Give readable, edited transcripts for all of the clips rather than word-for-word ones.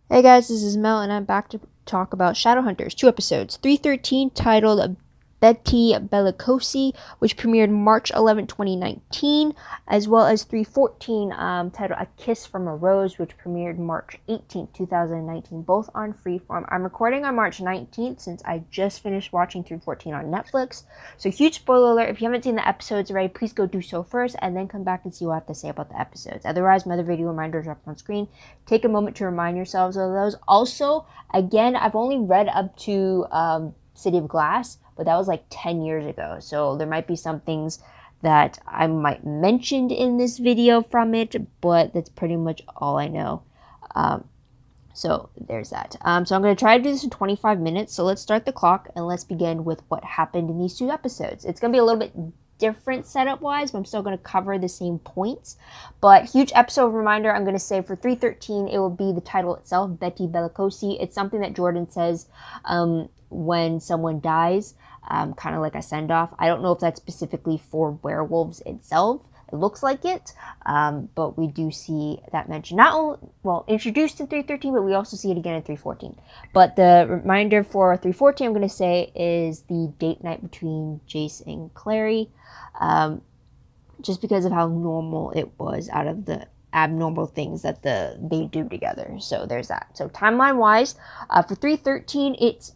Hey guys, this is Mel, and I'm back to talk about Shadowhunters, 2 episodes. 313, titled Beati Bellicosi, which premiered March 11, 2019, as well as 314, titled A Kiss from a Rose, which premiered March 18, 2019, both on Freeform. I'm recording on March 19th since I just finished watching 314 on Netflix. So huge spoiler alert, if you haven't seen the episodes already, please go do so first and then come back and see what I have to say about the episodes. Otherwise, my other video reminders are up on screen. Take a moment to remind yourselves of those. Also, again, I've only read up to City of Glass, but that was like 10 years ago. So there might be some things that I might mention in this video from it, but that's pretty much all I know. So there's that. So I'm going to try to do this in 25 minutes. So let's start the clock and let's begin with what happened in these 2 episodes. It's going to be a little bit different setup wise, but I'm still going to cover the same points. But huge episode reminder, I'm going to say for 313, it will be the title itself, Beati Bellicosi. It's something that Jordan says when someone dies, kind of like a send-off. I don't know if that's specifically for werewolves itself. It looks like it, but we do see that mentioned. Not only, well, introduced in 313, but we also see it again in 314. But the reminder for 314, I'm going to say, is the date night between Jace and Clary, just because of how normal it was out of the abnormal things that they do together. So there's that. So timeline-wise, for 313, it's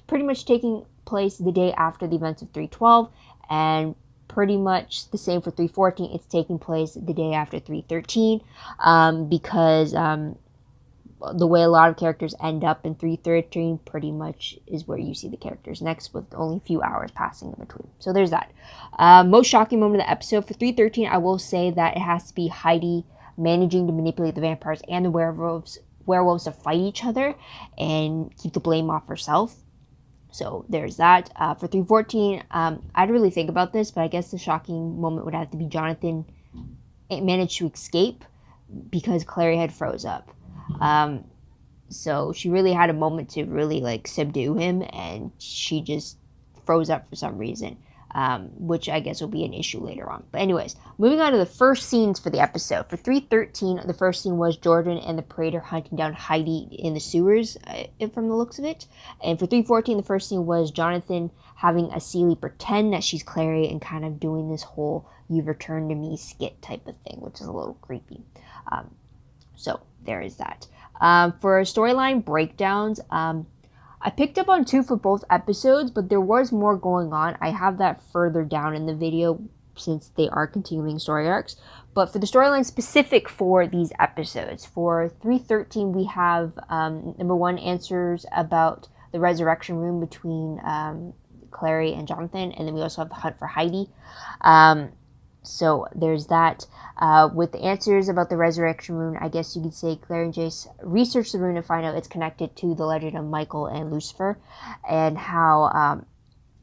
pretty much taking place the day after the events of 312, and pretty much the same for 314. It's taking place the day after 313, because the way a lot of characters end up in 313 pretty much is where you see the characters next, with only a few hours passing in between. So there's that. Most shocking moment of the episode for 313, I will say that it has to be Heidi managing to manipulate the vampires and the werewolves to fight each other and keep the blame off herself. So there's that. For 314, I didn't really think about this, but I guess the shocking moment would have to be Jonathan managed to escape because Clary had froze up. So she really had a moment to really like subdue him, and she just froze up for some reason, which I guess will be an issue later on. But anyways, moving on to the first scenes for the episode. For 313, the first scene was Jordan and the Praetor hunting down Heidi in the sewers, from the looks of it. And for 314, the first scene was Jonathan having a Sealy pretend that she's Clary and kind of doing this whole "you've returned to me" skit type of thing, which is a little creepy. So there is that. For storyline breakdowns, I picked up on 2 for both episodes, but there was more going on. I have that further down in the video since they are continuing story arcs. But for the storyline specific for these episodes, for 313, we have, number 1, answers about the resurrection room between Clary and Jonathan, and then we also have the hunt for Heidi. So there's that. With the answers about the resurrection rune, I guess you could say Claire and Jace researched the rune to find out it's connected to the legend of Michael and Lucifer, and how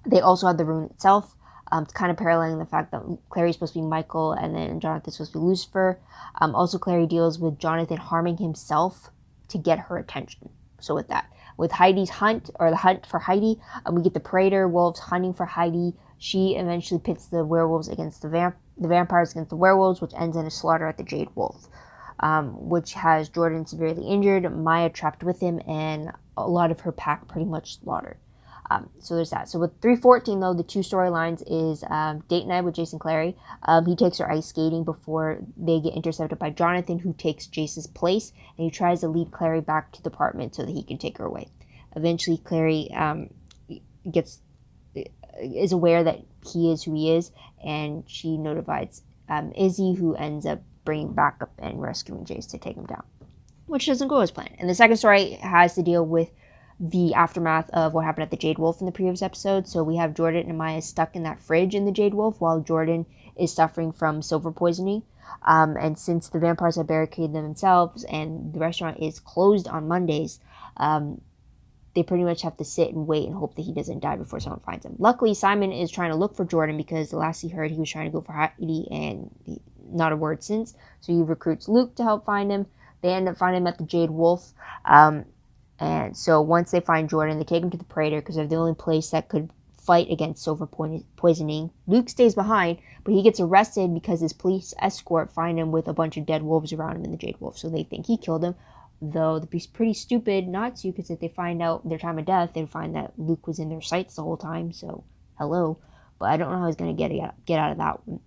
they also had the rune itself. It's kind of paralleling the fact that Clary's supposed to be Michael and then Jonathan's supposed to be Lucifer. Also, Clary deals with Jonathan harming himself to get her attention. So with that. With Heidi's hunt, or the hunt for Heidi, we get the Praetor wolves hunting for Heidi. She eventually pits the werewolves against the vampires against the werewolves, which ends in a slaughter at the Jade Wolf, which has Jordan severely injured, Maya trapped with him, and a lot of her pack pretty much slaughtered. So there's that. So with 314, though, the 2 storylines is date night with Jason Clary. He takes her ice skating before they get intercepted by Jonathan, who takes Jace's place, and he tries to lead Clary back to the apartment so that he can take her away. Eventually, Clary is aware that he is who he is, and she notifies Izzy, who ends up bringing backup and rescuing Jace to take him down, which doesn't go as planned. And the second story has to deal with the aftermath of what happened at the Jade Wolf in the previous episode. So we have Jordan and Maya stuck in that fridge in the Jade Wolf while Jordan is suffering from silver poisoning. And since the vampires have barricaded themselves and the restaurant is closed on Mondays, they pretty much have to sit and wait and hope that he doesn't die before someone finds him. Luckily, Simon is trying to look for Jordan because the last he heard, he was trying to go for Heidi, and not a word since. So he recruits Luke to help find him. They end up finding him at the Jade Wolf. And so once they find Jordan, they take him to the Praetor because they're the only place that could fight against silver poisoning. Luke stays behind, but he gets arrested because his police escort find him with a bunch of dead wolves around him in the Jade Wolf. So they think he killed him. though they'd be pretty stupid not to, because if they find out their time of death, they'd find that Luke was in their sights the whole time, so hello. But I don't know how he's going to get out of that one.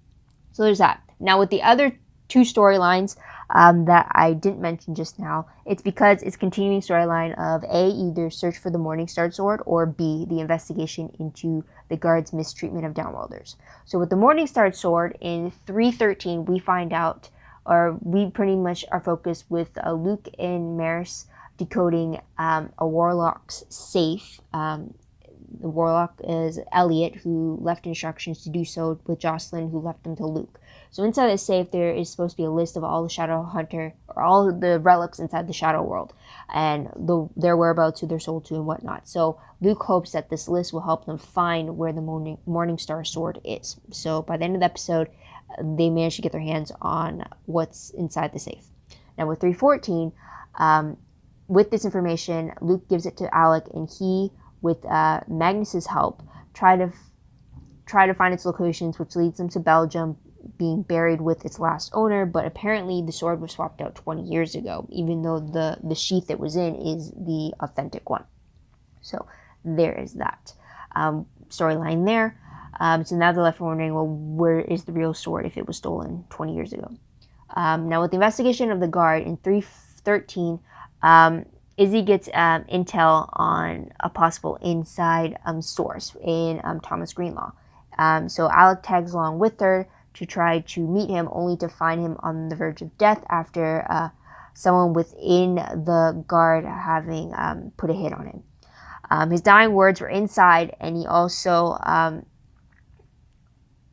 So there's that. Now with the other two storylines that I didn't mention just now, it's because it's continuing storyline of A, either search for the Morningstar Sword, or B, the investigation into the guard's mistreatment of downworlders. So with the Morningstar Sword, in 313, we find out, or we pretty much are focused with Luke and Maris decoding a warlock's safe. The warlock is Elliot, who left instructions to do so with Jocelyn, who left them to Luke. So inside the safe, there is supposed to be a list of all the Shadowhunter, or all the relics inside the Shadow World, and their whereabouts, who they're sold to, and whatnot. So Luke hopes that this list will help them find where the Morningstar Sword is. So by the end of the episode, they manage to get their hands on what's inside the safe. Now with 314, with this information, Luke gives it to Alec, and he, with Magnus's help, try to find its locations, which leads them to Belgium, being buried with its last owner. But apparently the sword was swapped out 20 years ago, even though the sheath it was in is the authentic one. So there is that storyline there. So now they're left wondering, well, where is the real sword if it was stolen 20 years ago? Now with the investigation of the guard in 313, Izzy gets intel on a possible inside source in Thomas Greenlaw. So Alec tags along with her to try to meet him, only to find him on the verge of death after someone within the guard having put a hit on him. His dying words were inside, and he also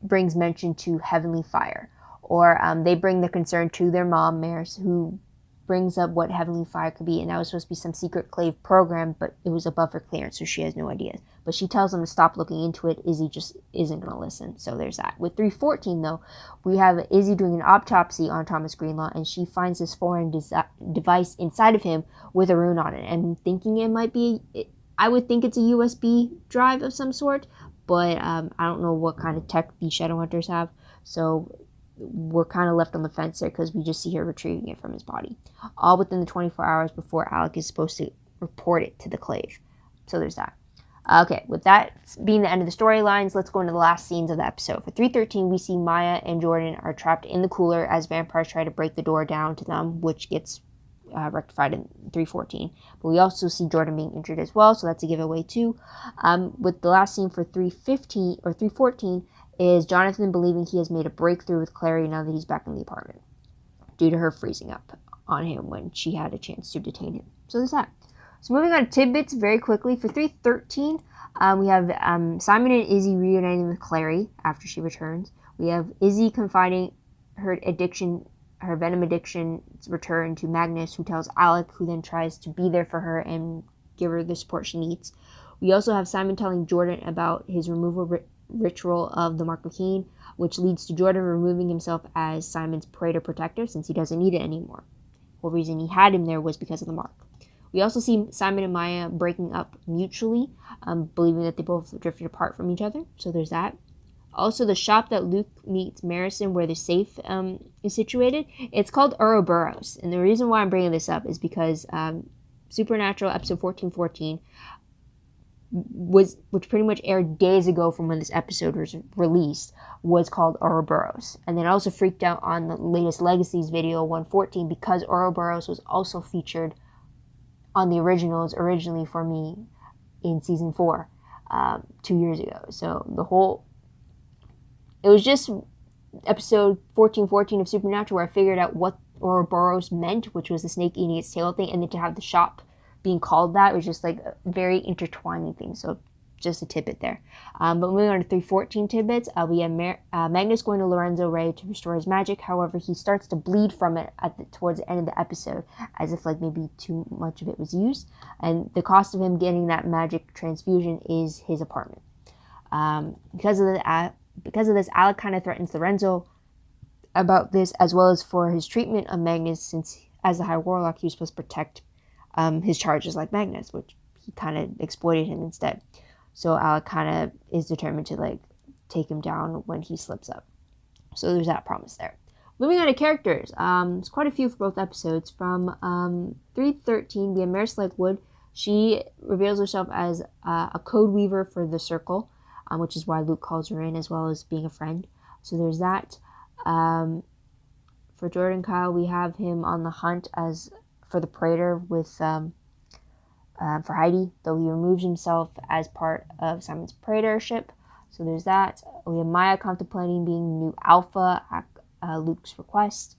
brings mention to heavenly fire. Or they bring the concern to their mom, Maris, who brings up what heavenly fire could be, and that was supposed to be some secret clave program, but it was above her clearance, so she has no idea. But she tells them to stop looking into it. Izzy just isn't going to listen, so there's that. With 314, though, we have Izzy doing an autopsy on Thomas Greenlaw, and she finds this foreign device inside of him with a rune on it, and thinking it might be, I would think it's a USB drive of some sort, but I don't know what kind of tech the Shadowhunters have, so we're kind of left on the fence there, because we just see her retrieving it from his body, all within the 24 hours before Alec is supposed to report it to the clave. So there's that. Okay, with that being the end of the storylines, let's go into the last scenes of the episode. For 313, we see Maya and Jordan are trapped in the cooler as vampires try to break the door down to them, which gets rectified in 314. But we also see Jordan being injured as well, so that's a giveaway too. With the last scene for 315 or 314 is Jonathan believing he has made a breakthrough with Clary now that he's back in the apartment, due to her freezing up on him when she had a chance to detain him. So there's that. So moving on to tidbits very quickly. For 313, we have Simon and Izzy reuniting with Clary after she returns. We have Izzy confiding her venom addiction's return to Magnus, who tells Alec, who then tries to be there for her and give her the support she needs. We also have Simon telling Jordan about his removal ritual of the Mark of Cain, which leads to Jordan removing himself as Simon's Praetor protector, since he doesn't need it anymore. The whole reason he had him there was because of the mark. We also see Simon and Maya breaking up mutually, believing that they both drifted apart from each other, so there's that. Also, the shop that Luke meets Maris in, where the safe is situated, it's called Ouroboros, and the reason why I'm bringing this up is because Supernatural episode 1414, which pretty much aired days ago from when this episode was released, was called Ouroboros. And then I also freaked out on the latest Legacies video 114, because Ouroboros was also featured on the originals originally for me in season 4 2 years ago. So it was just episode 1414 of Supernatural where I figured out what Ouroboros meant, which was the snake eating its tail thing, and then to have the shop being called that was just like a very intertwining thing. So just a tidbit there. But moving on to 314 tidbits, we have Magnus going to Lorenzo Ray to restore his magic. However, he starts to bleed from it towards the end of the episode, as if like maybe too much of it was used. And the cost of him getting that magic transfusion is his apartment. Because of this, Alec kind of threatens Lorenzo about this, as well as for his treatment of Magnus, since as the High Warlock, he was supposed to protect his charges like Magnus, which he kind of exploited him instead. So Alec kind of is determined to like take him down when he slips up. So there's that promise there. Moving on to characters, there's quite a few for both episodes. From 313, we have Maris Lakewood. She reveals herself as a code weaver for the Circle, which is why Luke calls her in, as well as being a friend. So there's that. For Jordan Kyle, we have him on the hunt for the Praetor with for Heidi, though he removes himself as part of Simon's Praetorship. So there's that. We have Maya contemplating being new Alpha at Luke's request,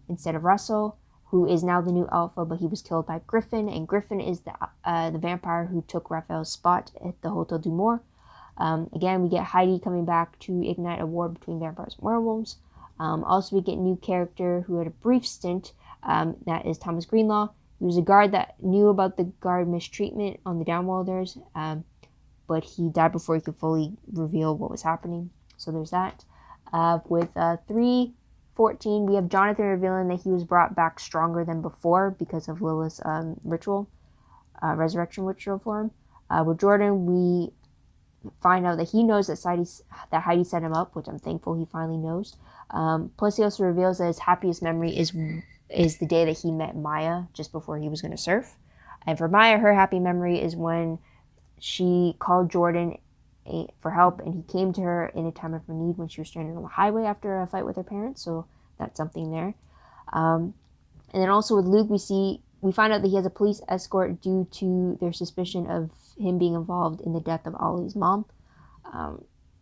instead of Russell, who is now the new Alpha, but he was killed by Griffin, and Griffin is the vampire who took Raphael's spot at the Hotel du Mort. Again, we get Heidi coming back to ignite a war between vampires and werewolves. Also, we get a new character who had a brief stint, that is Thomas Greenlaw. He was a guard that knew about the guard mistreatment on the Downworlders, but he died before he could fully reveal what was happening. So there's that. With 314, we have Jonathan revealing that he was brought back stronger than before because of Lilith's resurrection ritual for him. With Jordan, we find out that he knows that Heidi set him up, which I'm thankful he finally knows. Plus, he also reveals that his happiest memory is the day that he met Maya just before he was going to surf. And for Maya, her happy memory is when she called Jordan for help, and he came to her in a time of her need when she was stranded on the highway after a fight with her parents. So that's something there. And then also with Luke, we find out that he has a police escort due to their suspicion of him being involved in the death of Ollie's mom.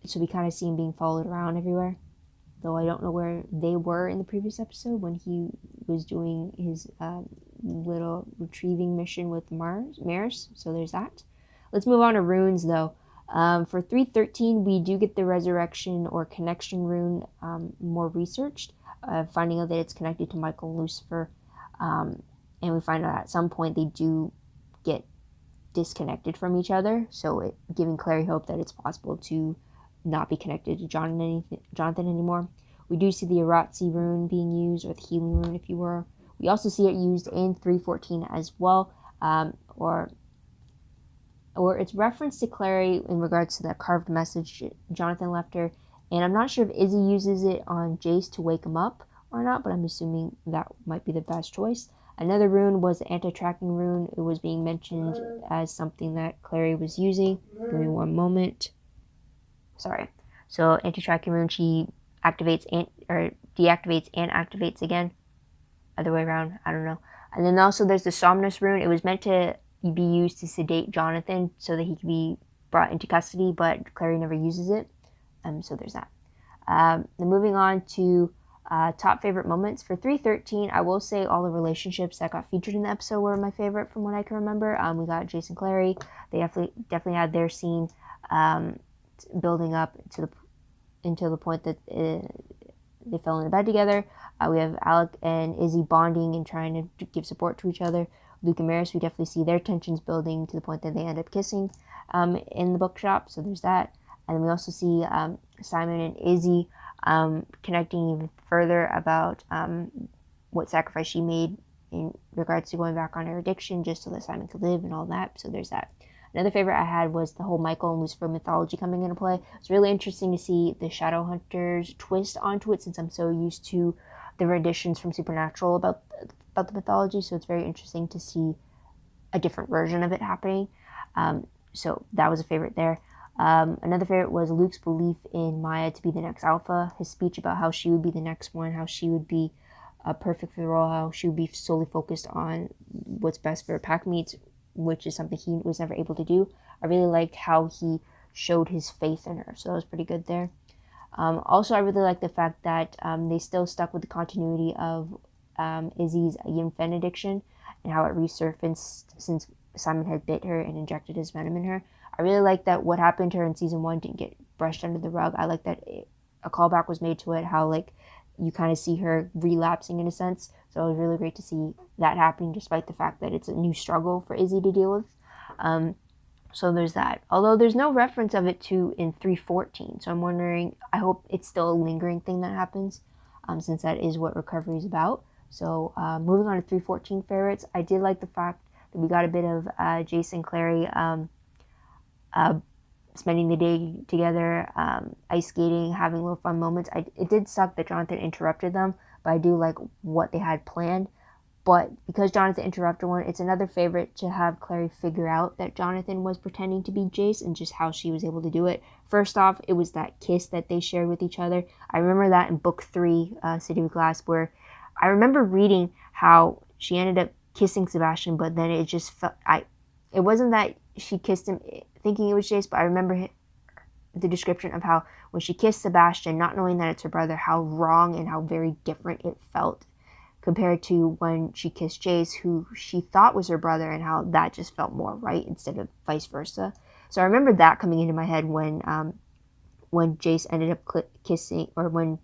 So we kind of see him being followed around everywhere, though I don't know where they were in the previous episode when he was doing his little retrieving mission with Maris. So there's that. Let's move on to runes, though. For 313, we do get the resurrection or connection rune more researched, finding out that it's connected to Michael and Lucifer. And we find out at some point they do get disconnected from each other, so giving Clary hope that it's possible to not be connected to Jonathan anymore. We do see the Aratsi rune being used, or the healing rune, if you were. We also see it used in 314 as well, or it's referenced to Clary in regards to that carved message Jonathan left her, and I'm not sure if Izzy uses it on Jace to wake him up or not, but I'm assuming that might be the best choice. Another rune was the anti-tracking rune. It was being mentioned as something that Clary was using. Give me one moment. Sorry. So anti-tracking rune, she activates or deactivates and activates again. Other way around, I don't know. And then also there's the Somnus rune. It was meant to be used to sedate Jonathan so that he could be brought into custody, but Clary never uses it. So there's that. Then moving on to top favorite moments. For 313, I will say all the relationships that got featured in the episode were my favorite from what I can remember. We got Jace and Clary. They definitely had their scene building up until the point that they fell into bed together. We have Alec and Izzy bonding and trying to give support to each other. Luke and Maris, we definitely see their tensions building to the point that they end up kissing in the bookshop. So there's that. And then we also see Simon and Izzy connecting even further about what sacrifice she made in regards to going back on her addiction just so that Simon could live and all that. So there's that. Another favorite I had was the whole Michael and Lucifer mythology coming into play. It's really interesting to see the Shadowhunters twist onto it, since I'm so used to the renditions from Supernatural about the mythology. So it's very interesting to see a different version of it happening. So that was a favorite there. Another favorite was Luke's belief in Maya to be the next Alpha. His speech about how she would be the next one, how she would be perfect for the role, how she would be solely focused on what's best for pack mates, which is something he was never able to do. I really liked how he showed his faith in her, so that was pretty good there. Also, I really like the fact that they still stuck with the continuity of Izzy's Yin Fen addiction and how it resurfaced since Simon had bit her and injected his venom in her. I really like that what happened to her in season 1 didn't get brushed under the rug. I like that a callback was made to it, how like you kind of see her relapsing in a sense. So it was really great to see that happening, despite the fact that it's a new struggle for Izzy to deal with. So there's that. Although there's no reference of it in 314. So I'm wondering, I hope it's still a lingering thing that happens, since that is what recovery is about. So moving on to 314 favorites, I did like the fact that we got a bit of Jason Clary spending the day together, ice skating, having little fun moments. It did suck that Jonathan interrupted them, but I do like what they had planned. But because Jonathan interrupted one, it's another favorite to have Clary figure out that Jonathan was pretending to be Jace and just how she was able to do it. First off, it was that kiss that they shared with each other. I remember that in book 3, City of Glass, where I remember reading how she ended up kissing Sebastian, but then it just felt, it wasn't that she kissed him thinking it was Jace, but I remember the description of how when she kissed Sebastian, not knowing that it's her brother, how wrong and how very different it felt compared to when she kissed Jace, who she thought was her brother, and how that just felt more right instead of vice versa. So I remember that coming into my head when Jace ended up kissing, or when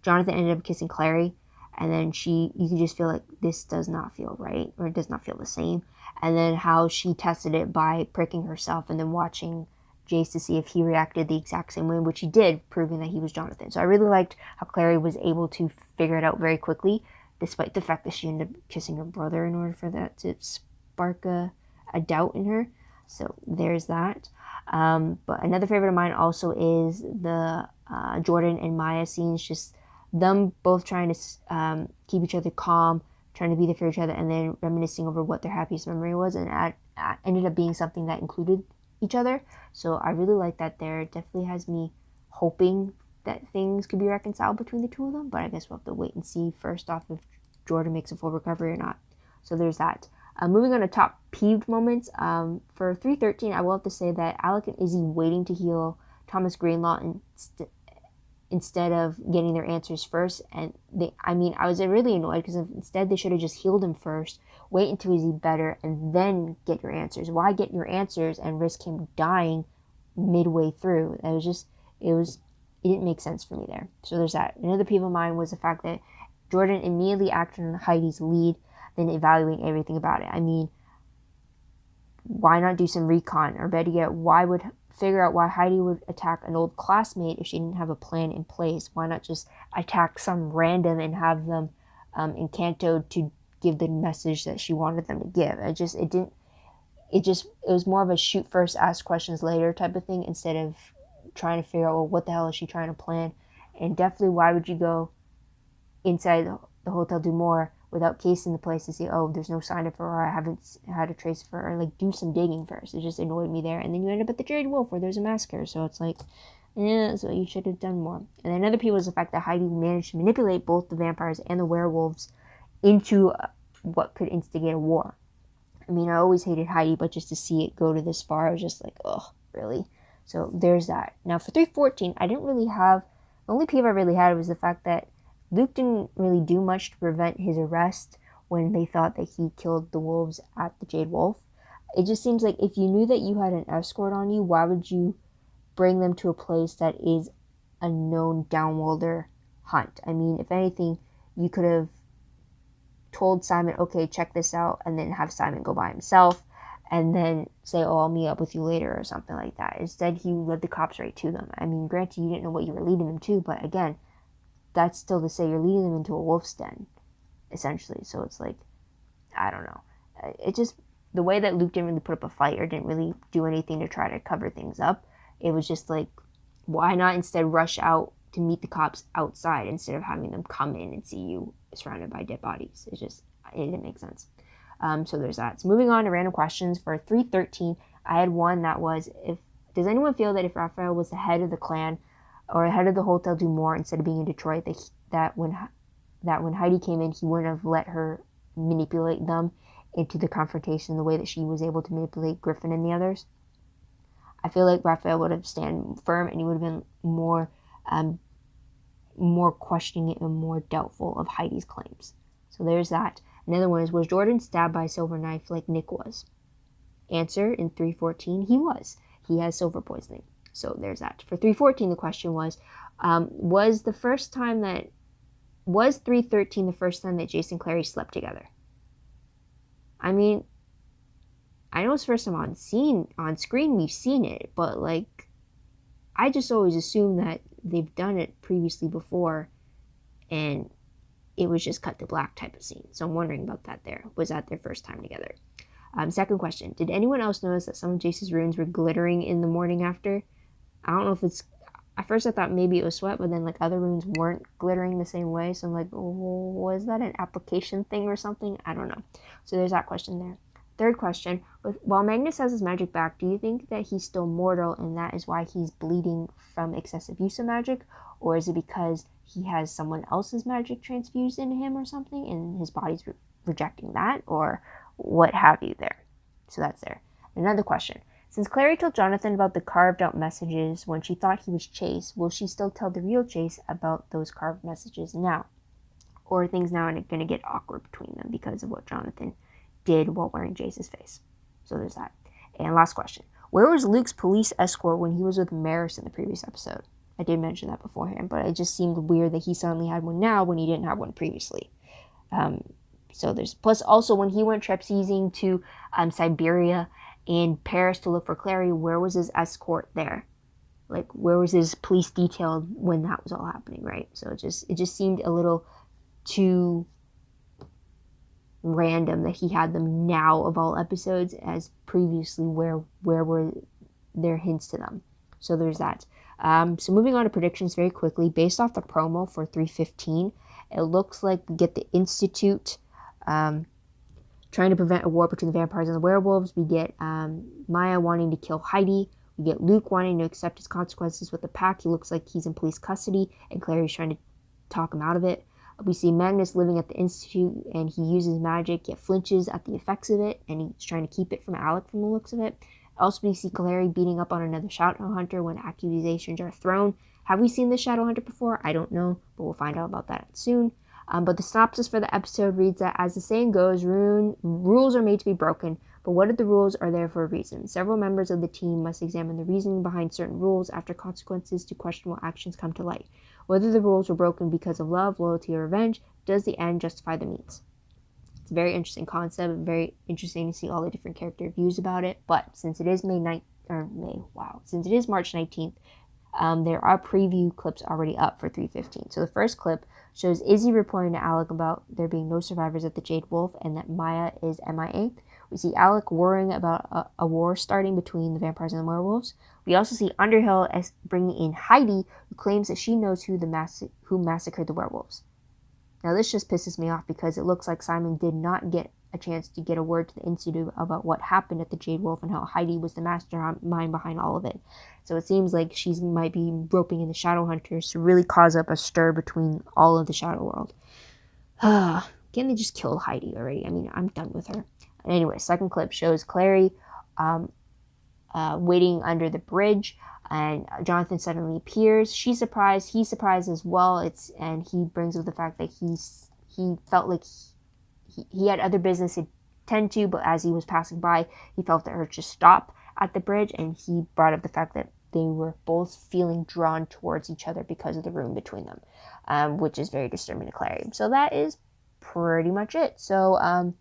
Jonathan ended up kissing Clary, and then you could just feel like this does not feel right, or it does not feel the same. And then how she tested it by pricking herself and then watching Jace to see if he reacted the exact same way, which he did, proving that he was Jonathan. So I really liked how Clary was able to figure it out very quickly, despite the fact that she ended up kissing her brother in order for that to spark a doubt in her. So there's that. But another favorite of mine also is the Jordan and Maya scenes, just them both trying to keep each other calm, trying to be there for each other, and then reminiscing over what their happiest memory was, and ended up being something that included each other. So I really like that there. It definitely has me hoping that things could be reconciled between the two of them, but I guess we'll have to wait and see first off if Jordan makes a full recovery or not. So there's that. Moving on to top peeved moments. For 313, I will have to say that Alec and Izzy waiting to heal Thomas Greenlaw instead of getting their answers first. And I was really annoyed because instead they should have just healed him first, wait until he's better, and then get your answers. Why get your answers and risk him dying midway through? It didn't make sense for me there. So there's that. Another peeve of mine was the fact that Jordan immediately acted on Heidi's lead, then evaluating everything about it. I mean, why not do some recon? Or better yet, figure out why Heidi would attack an old classmate if she didn't have a plan in place? Why not just attack some random and have them incantoed to give the message that she wanted them to give? It was more of a shoot first, ask questions later type of thing, instead of trying to figure out, well, what the hell is she trying to plan? And definitely, why would you go inside the Hotel du Mort without casing the place to see, oh, there's no sign of her, or I haven't had a trace of her, or like do some digging first? It just annoyed me there. And then you end up at the Jade Wolf where there's a massacre, so it's like, so you should have done more. And another piece was the fact that Heidi managed to manipulate both the vampires and the werewolves into what could instigate a war. I mean, I always hated Heidi, but just to see it go to this far, I was just like, oh, really? So there's that. Now for 314, the only peeve I really had was the fact that Luke didn't really do much to prevent his arrest when they thought that he killed the wolves at the Jade Wolf. It just seems like if you knew that you had an escort on you, why would you bring them to a place that is a known Downwalder hunt? I mean, if anything, you could have told Simon, okay, check this out, and then have Simon go by himself, and then say, oh, I'll meet up with you later, or something like that. Instead, he led the cops right to them. I mean, granted, you didn't know what you were leading them to, but again, that's still to say you're leading them into a wolf's den, essentially. So it's like, I don't know. It just, the way that Luke didn't really put up a fight or didn't really do anything to try to cover things up, it was just like, why not instead rush out to meet the cops outside instead of having them come in and see you surrounded by dead bodies? It didn't make sense. So there's that. So moving on to random questions for 313, I had one that was, does anyone feel that if Raphael was the head of the clan or head of the Hotel du Mort instead of being in Detroit, that when Heidi came in, he wouldn't have let her manipulate them into the confrontation the way that she was able to manipulate Griffin and the others? I feel like Raphael would have stand firm, and he would have been more questioning and more doubtful of Heidi's claims. So there's that. Another one is, was Jordan stabbed by a silver knife like Nick was? Answer, in 314, he was. He has silver poisoning. So there's that. For 314, the question was 313 the first time that Jace and Clary slept together? I mean, I know it's the first time on screen we've seen it, but like, I just always assume that they've done it previously before, and it was just cut to black type of scene. So I'm wondering about that there. Was that their first time together? Second question, did anyone else notice that some of Jace's runes were glittering in the morning after? I don't know if it's, at first I thought maybe it was sweat, but then like other runes weren't glittering the same way. So I'm like, was that an application thing or something? I don't know. So there's that question there. Third question, while Magnus has his magic back, do you think that he's still mortal and that is why he's bleeding from excessive use of magic? Or is it because he has someone else's magic transfused into him or something and his body's rejecting that? Or what have you there? So that's there. Another question. Since Clary told Jonathan about the carved out messages when she thought he was Chase, will she still tell the real Chase about those carved messages now? Or are things now going to get awkward between them because of what Jonathan did while wearing Jace's face? So there's that. And last question. Where was Luke's police escort when he was with Maris in the previous episode? I did mention that beforehand, but it just seemed weird that he suddenly had one now when he didn't have one previously. So there's, plus also when he went trapezing to Siberia and Paris to look for Clary, where was his escort there? Like, where was his police detail when that was all happening, right? So it just seemed a little too random that he had them now of all episodes, as previously where were there hints to them. So there's that. So moving on to predictions very quickly, based off the promo for 315, it looks like we get the Institute trying to prevent a war between the vampires and the werewolves. We get Maya wanting to kill Heidi. We get Luke wanting to accept his consequences with the pack. He looks like he's in police custody, and Clary's trying to talk him out of it. We see Magnus living at the Institute, and he uses magic, yet flinches at the effects of it, and he's trying to keep it from Alec from the looks of it. Also, we see Clary beating up on another Shadowhunter when accusations are thrown. Have we seen this Shadowhunter before? I don't know, but we'll find out about that soon. But the synopsis for the episode reads that, as the saying goes, rules are made to be broken, but what if the rules are there for a reason? Several members of the team must examine the reasoning behind certain rules after consequences to questionable actions come to light. Whether the rules were broken because of love, loyalty, or revenge, does the end justify the means? It's a very interesting concept, very interesting to see all the different character views about it, but since it is since it is March 19th, there are preview clips already up for 315. So the first clip shows Izzy reporting to Alec about there being no survivors at the Jade Wolf and that Maya is MIA. We see Alec worrying about a war starting between the vampires and the werewolves. We also see Underhill as bringing in Heidi, who claims that she knows who massacred the werewolves. Now this just pisses me off because it looks like Simon did not get a chance to get a word to the Institute about what happened at the Jade Wolf and how Heidi was the mastermind behind all of it. So it seems like she might be roping in the Shadowhunters to really cause up a stir between all of the Shadow World. Can't they just kill Heidi already? I mean, I'm done with her. Anyway, second clip shows Clary waiting under the bridge, and Jonathan suddenly appears. She's surprised. He's surprised as well. And he brings up the fact that he felt like he had other business to tend to, but as he was passing by, he felt the urge to stop at the bridge, and he brought up the fact that they were both feeling drawn towards each other because of the room between them, which is very disturbing to Clary. So that is pretty much it. So,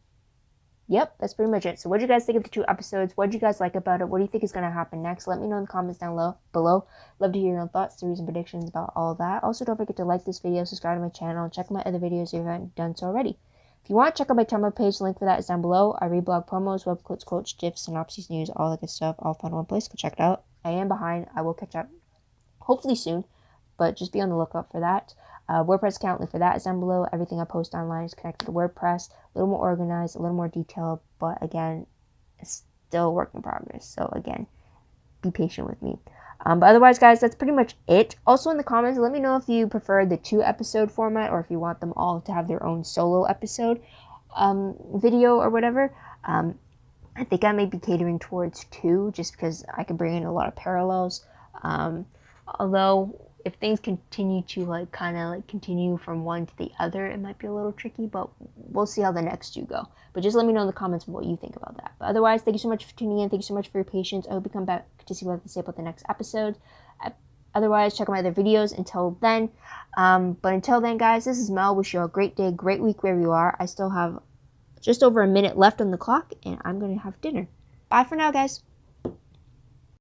yep, that's pretty much it. So what do you guys think of the 2 episodes? What do you guys like about it? What do you think is going to happen next? Let me know in the comments down below. Love to hear your own thoughts, theories, and predictions about all that. Also, don't forget to like this video, subscribe to my channel, and check out my other videos if you haven't done so already. If you want, check out my Tumblr page. The link for that is down below. I read blog promos, web quotes, GIFs, synopses, news, all that good stuff, all found in one place. Go check it out. I am behind. I will catch up hopefully soon, but just be on the lookout for that. WordPress account, link for that is down below. Everything I post online is connected to WordPress. A little more organized, a little more detailed, but again, it's still a work in progress. So again, be patient with me. But otherwise, guys, that's pretty much it. Also in the comments, let me know if you prefer the 2-episode format or if you want them all to have their own solo episode video or whatever. I think I may be catering towards 2 just because I can bring in a lot of parallels. Although if things continue to continue from one to the other, it might be a little tricky, but we'll see how the next 2 go. But just let me know in the comments what you think about that. But otherwise, thank you so much for tuning in. Thank you so much for your patience. I hope you come back to see what I have to say about the next episode. Otherwise, check out my other videos until then. But until then, guys, this is Mel. Wish you a great day, great week wherever you are. I still have just over a minute left on the clock, and I'm going to have dinner. Bye for now, guys.